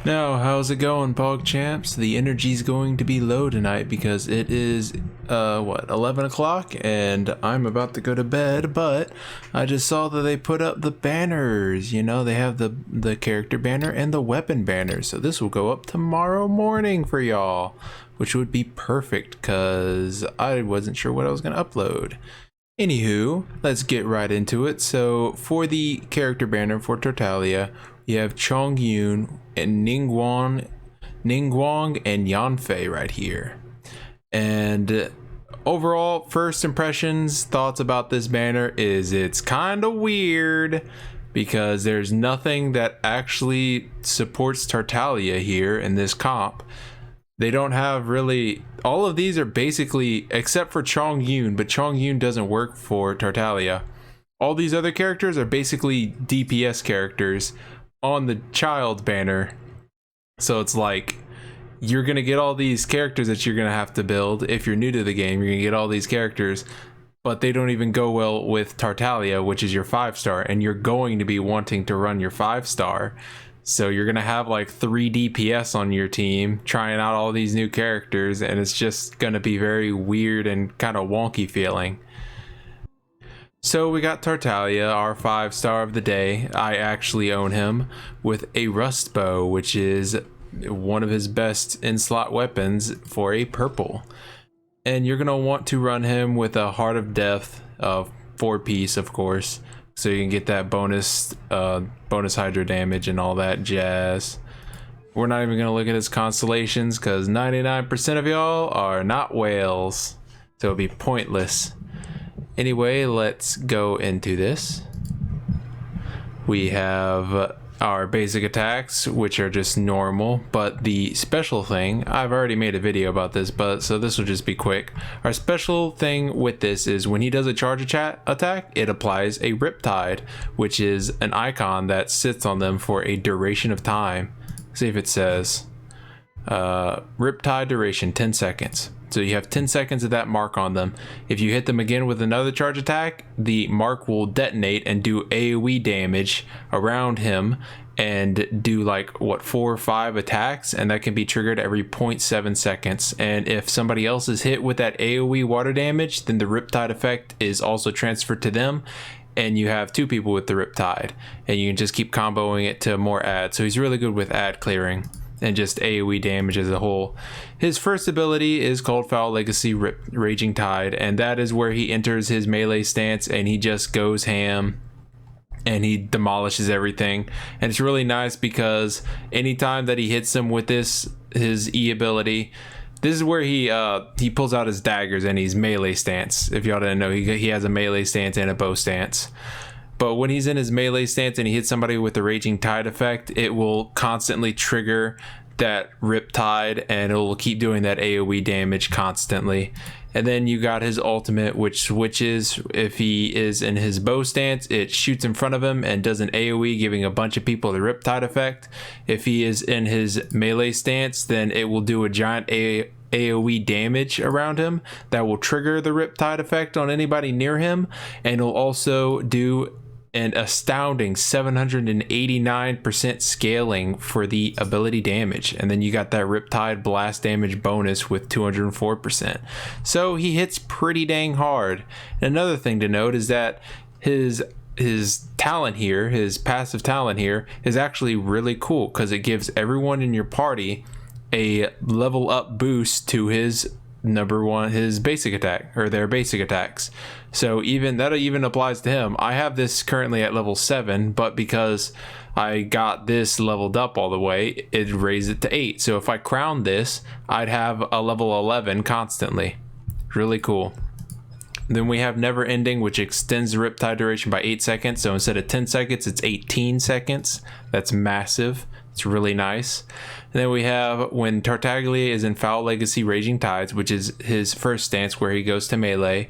Now, how's it going, PogChamps? The energy's going to be low tonight because it is, 11 o'clock, and I'm about to go to bed, but I just saw that they put up the banners. You know, they have the character banner and the weapon banner, so this will go up tomorrow morning for y'all, which would be perfect because I wasn't sure what I was going to upload. Anywho, let's get right into it. So, for the character banner for Tartaglia, you have Chongyun and ningguang and Yanfei right here. And overall, first impressions, thoughts about this banner is it's kind of weird because there's nothing that actually supports Tartaglia here in this comp. They don't have really, all of these are basically, except for Chongyun, but Chongyun doesn't work for Tartaglia. All these other characters are basically DPS characters on the child banner. So it's like you're gonna get all these characters that you're gonna have to build. If you're new to the game, you're gonna get all these characters, but they don't even go well with Tartaglia, which is your 5-star, and you're going to be wanting to run your 5-star. So you're gonna have like 3 DPS on your team trying out all these new characters, and it's just gonna be very weird and kind of wonky feeling. So we got Tartaglia, our 5-star of the day. I actually own him with a rust bow, which is one of his best in-slot weapons for a purple. And you're gonna want to run him with a Heart of Death of 4-piece, of course, so you can get that bonus hydro damage and all that jazz. We're not even gonna look at his constellations because 99% of y'all are not whales, so it'll be pointless. Anyway, let's go into this. We have our basic attacks, which are just normal, but the special thing, I've already made a video about this, but so this will just be quick. Our special thing with this is when he does a charge attack, it applies a Riptide, which is an icon that sits on them for a duration of time. See if it says Riptide duration 10 seconds. So you have 10 seconds of that mark on them. If you hit them again with another charge attack, the mark will detonate and do AoE damage around him and do like, what, 4 or 5 attacks, and that can be triggered every 0.7 seconds. And if somebody else is hit with that AoE water damage, then the Riptide effect is also transferred to them, and you have 2 people with the Riptide, and you can just keep comboing it to more ads. So he's really good with ad clearing and just AoE damage as a whole. His first ability is called Foul Legacy Raging Tide, and that is where he enters his melee stance and he just goes ham and he demolishes everything. And it's really nice because anytime that he hits them with his E ability, this is where he pulls out his daggers and he's melee stance. If y'all didn't know, he has a melee stance and a bow stance. But when he's in his melee stance and he hits somebody with the Raging Tide effect, it will constantly trigger that Riptide and it will keep doing that AoE damage constantly. And then you got his ultimate, which switches if he is in his bow stance, it shoots in front of him and does an AoE, giving a bunch of people the Riptide effect. If he is in his melee stance, then it will do a giant AoE damage around him that will trigger the Riptide effect on anybody near him, and it'll also do an astounding 789% scaling for the ability damage. And then you got that Riptide blast damage bonus with 204%. So he hits pretty dang hard. And another thing to note is that his talent here, his passive talent here, is actually really cool because it gives everyone in your party a level up boost to his his basic attack, or their basic attacks. So that even applies to him. I have this currently at level 7, but because I got this leveled up all the way, it raised it to 8. So if I crown this, I'd have a level 11 constantly. Really cool. Then we have Never Ending, which extends the Riptide duration by 8 seconds. So instead of 10 seconds, it's 18 seconds. That's massive. It's really nice. And then we have when Tartaglia is in Foul Legacy Raging Tides, which is his first stance where he goes to melee.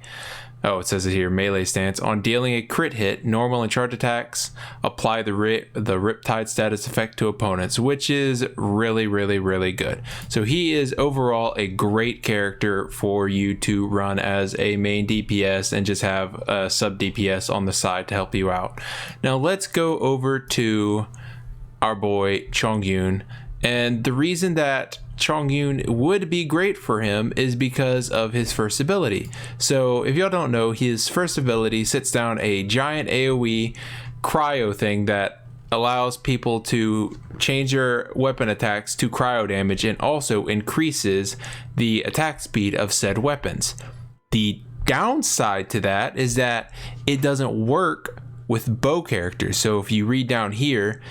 Oh, it says it here, melee stance. On dealing a crit hit, normal and charge attacks apply the Riptide status effect to opponents, which is really, really, really good. So he is overall a great character for you to run as a main DPS and just have a sub DPS on the side to help you out. Now let's go over to our boy Chongyun And the reason that Chongyun would be great for him is because of his first ability. So if y'all don't know, his first ability sits down a giant AoE cryo thing that allows people to change their weapon attacks to cryo damage and also increases the attack speed of said weapons. The downside to that is that it doesn't work with bow characters. So if you read down here,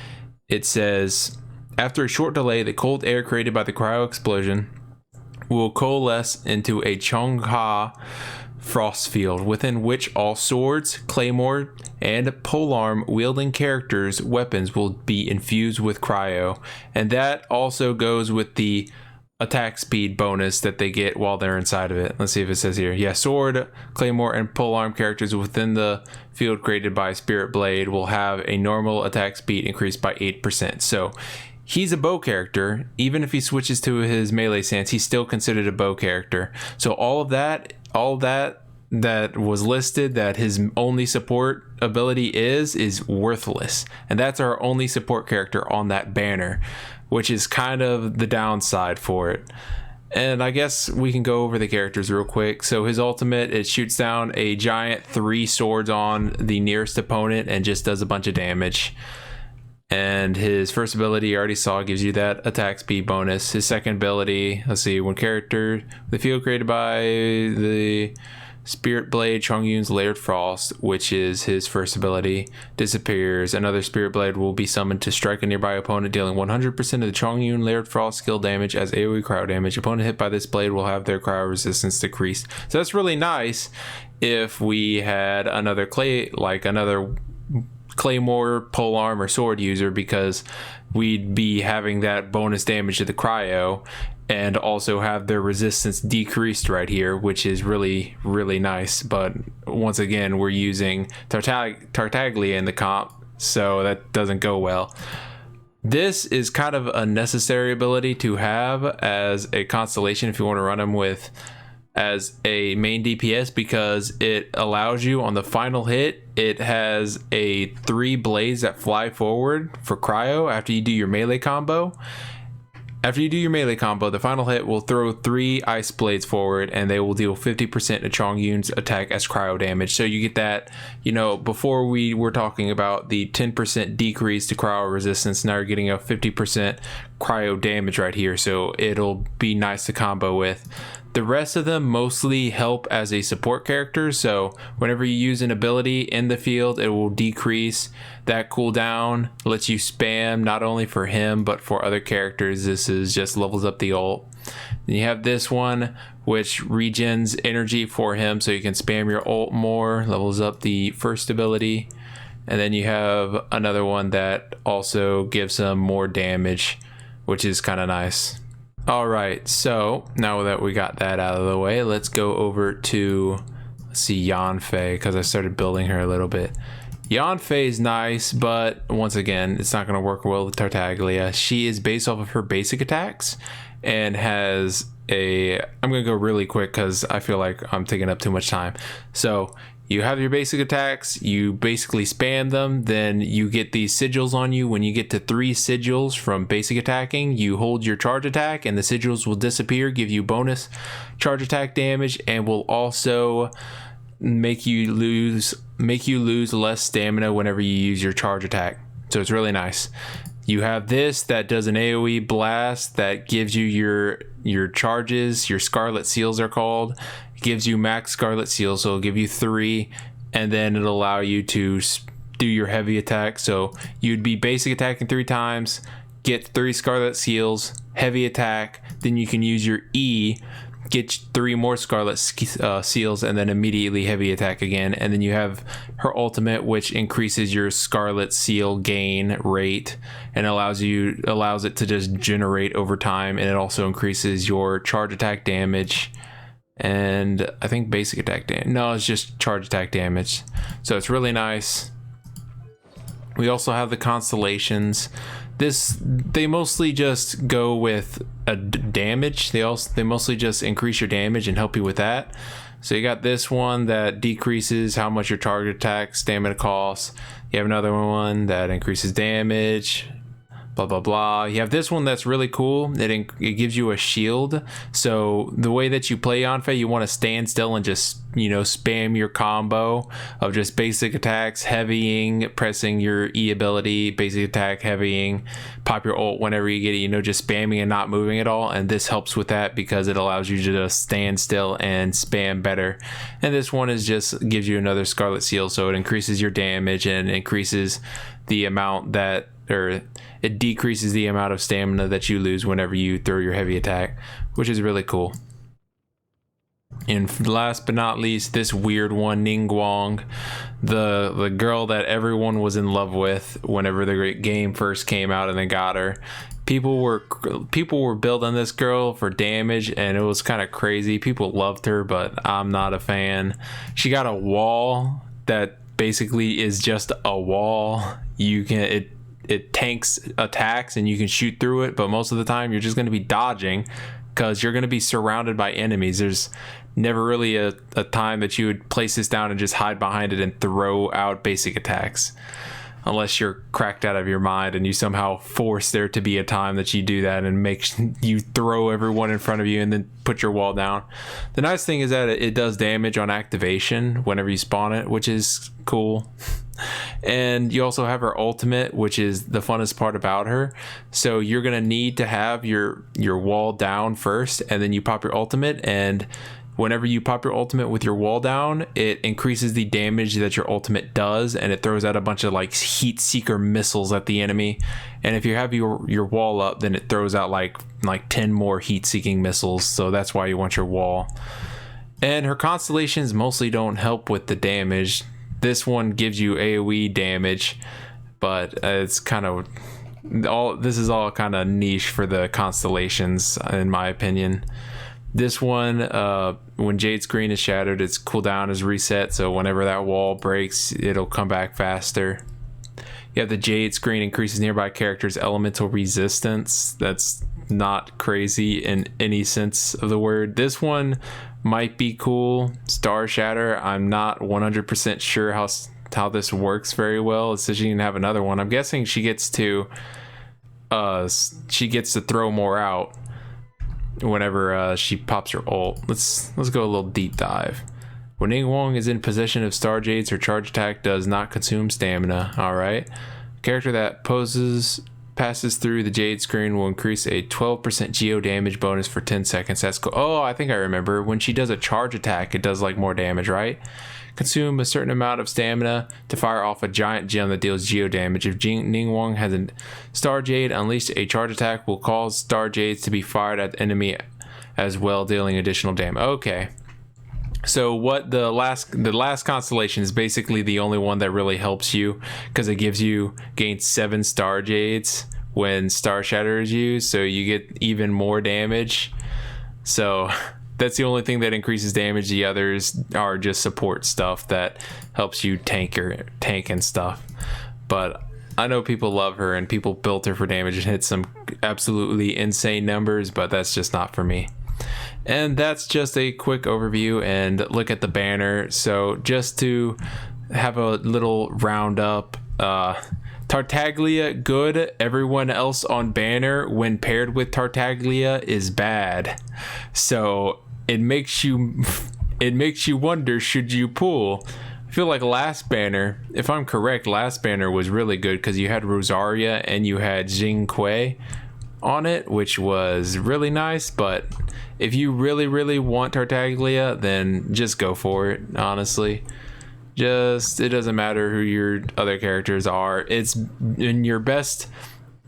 it says, after a short delay, the cold air created by the cryo explosion will coalesce into a Chongha frost field, within which all swords, claymore, and polearm wielding characters' weapons will be infused with cryo. And that also goes with the attack speed bonus that they get while they're inside of it. Let's see if it says here. Yeah, sword, claymore, and polearm characters within the field created by Spirit Blade will have a normal attack speed increased by 8%. So he's a bow character. Even if he switches to his melee stance, he's still considered a bow character. So all that was listed that his only support ability is worthless. And that's our only support character on that banner, which is kind of the downside for it. And I guess we can go over the characters real quick. So his ultimate, it shoots down a giant 3 swords on the nearest opponent and just does a bunch of damage. And his first ability, you already saw, gives you that attack speed bonus. His second ability, let's see, when character, the field created by the Spirit Blade, Chongyun's Layered Frost, which is his first ability, disappears. Another Spirit Blade will be summoned to strike a nearby opponent, dealing 100% of the Chongyun Layered Frost skill damage as AoE cryo damage. Opponent hit by this blade will have their cryo resistance decreased. So that's really nice if we had another claymore, polearm, or sword user, because we'd be having that bonus damage to the cryo and also have their resistance decreased right here, which is really, really nice. But once again, we're using Tartaglia in the comp, so that doesn't go well. This is kind of a necessary ability to have as a constellation if you want to run them with as a main DPS, because it allows you on the final hit, it has a 3 blades that fly forward for cryo after you do your melee combo. After you do your melee combo, the final hit will throw 3 ice blades forward and they will deal 50% of Chongyun's attack as cryo damage. So you get that, you know, before we were talking about the 10% decrease to cryo resistance, now you're getting a 50% cryo damage right here. So it'll be nice to combo with. The rest of them mostly help as a support character, so whenever you use an ability in the field, it will decrease that cooldown, lets you spam not only for him but for other characters. This is just levels up the ult. Then you have this one which regens energy for him, so you can spam your ult more, levels up the first ability. And then you have another one that also gives him more damage, which is kind of nice. Alright, so now that we got that out of the way, let's go over to, let's see, Yanfei, because I started building her a little bit. Yanfei is nice, but once again, it's not going to work well with Tartaglia. She is based off of her basic attacks and has a, I'm going to go really quick because I feel like I'm taking up too much time. So you have your basic attacks, you basically spam them, then you get these sigils on you. When you get to 3 sigils from basic attacking, you hold your charge attack and the sigils will disappear, give you bonus charge attack damage, and will also make you lose less stamina whenever you use your charge attack. So it's really nice. You have this that does an AoE blast that gives you your charges, your Scarlet Seals are called. Gives you max Scarlet Seal, so it'll give you 3, and then it'll allow you to do your heavy attack. So you'd be basic attacking 3 times, get 3 Scarlet Seals, heavy attack, then you can use your E, get 3 more Scarlet Seals, and then immediately heavy attack again. And then you have her ultimate, which increases your Scarlet Seal gain rate and allows it to just generate over time, and it also increases your charge attack damage. And I think basic attack damage. No, it's just charge attack damage. So it's really nice. We also have the constellations. They mostly just go with a damage. They mostly just increase your damage and help you with that. So you got this one that decreases how much your target attack stamina costs. You have another one that increases damage, blah blah blah. You have this one that's really cool. It gives you a shield. So the way that you play Yanfei, you want to stand still and just, you know, spam your combo of just basic attacks, heavying, pressing your E ability, basic attack, heavying, pop your ult whenever you get it, you know, just spamming and not moving at all. And this helps with that because it allows you to just stand still and spam better. And this one is just gives you another Scarlet Seal, so it increases your damage and increases the amount that, or it decreases the amount of stamina that you lose whenever you throw your heavy attack, which is really cool. And last but not least, this weird one, Ningguang, the girl that everyone was in love with whenever the game first came out and they got her. People were building this girl for damage, and it was kind of crazy. People loved her, but I'm not a fan. She got a wall that basically is just a wall. It tanks attacks and you can shoot through it, but most of the time you're just going to be dodging because you're going to be surrounded by enemies. There's never really a time that you would place this down and just hide behind it and throw out basic attacks, unless you're cracked out of your mind and you somehow force there to be a time that you do that and make you throw everyone in front of you and then put your wall down. The nice thing is that it does damage on activation whenever you spawn it, which is cool. And you also have her ultimate, which is the funnest part about her. So you're gonna need to have your wall down first, and then you pop your ultimate, and whenever you pop your ultimate with your wall down, it increases the damage that your ultimate does, and it throws out a bunch of like heat seeker missiles at the enemy. And if you have your wall up, then it throws out like 10 more heat seeking missiles. So that's why you want your wall. And her constellations mostly don't help with the damage. This one gives you AoE damage, but it's kind of this is all kind of niche for the constellations in my opinion. This one, when Jade Screen is shattered, its cooldown is reset, so whenever that wall breaks, it'll come back faster. You have the Jade Screen increases nearby characters' elemental resistance. That's not crazy in any sense of the word. This one might be cool. Star Shatter, I'm not 100% sure how this works very well. It says she can have another one. I'm guessing she gets to throw more out whenever she pops her ult. Let's go a little deep dive. When Ningguang is in possession of Star Jades, her charge attack does not consume stamina. Alright. Character that passes through the Jade Screen will increase a 12% geo damage bonus for 10 seconds. That's cool. Oh, I think I remember. When she does a charge attack, it does like more damage, right? Consume a certain amount of stamina to fire off a giant gem that deals geo damage. If Ningguang has a Star Jade, unleash a charge attack will cause Star Jades to be fired at the enemy as well, dealing additional damage. Okay. So what the last constellation is basically the only one that really helps you, because it gains 7 Star Jades when Star Shatter is used, so you get even more damage. So that's the only thing that increases damage. The others are just support stuff that helps you tank and stuff. But I know people love her and people built her for damage and hit some absolutely insane numbers, but that's just not for me. And that's just a quick overview and look at the banner. So just to have a little roundup, Tartaglia good, everyone else on banner when paired with Tartaglia is bad. So it makes you wonder, should you pull? I feel like last banner, if I'm correct, last banner was really good because you had Rosaria and you had Jing Kui on it, which was really nice. But if you really want Tartaglia, then just go for it, honestly. It doesn't matter who your other characters are. It's in your best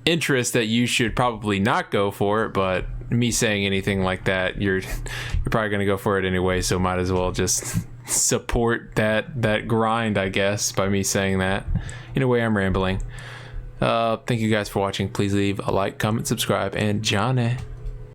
interest that you should probably not go for it, but me saying anything like that, you're probably going to go for it anyway, so might as well just support that grind, I guess, by me saying that. In a way, I'm rambling. Thank you guys for watching. Please leave a like, comment, subscribe, and Johnny.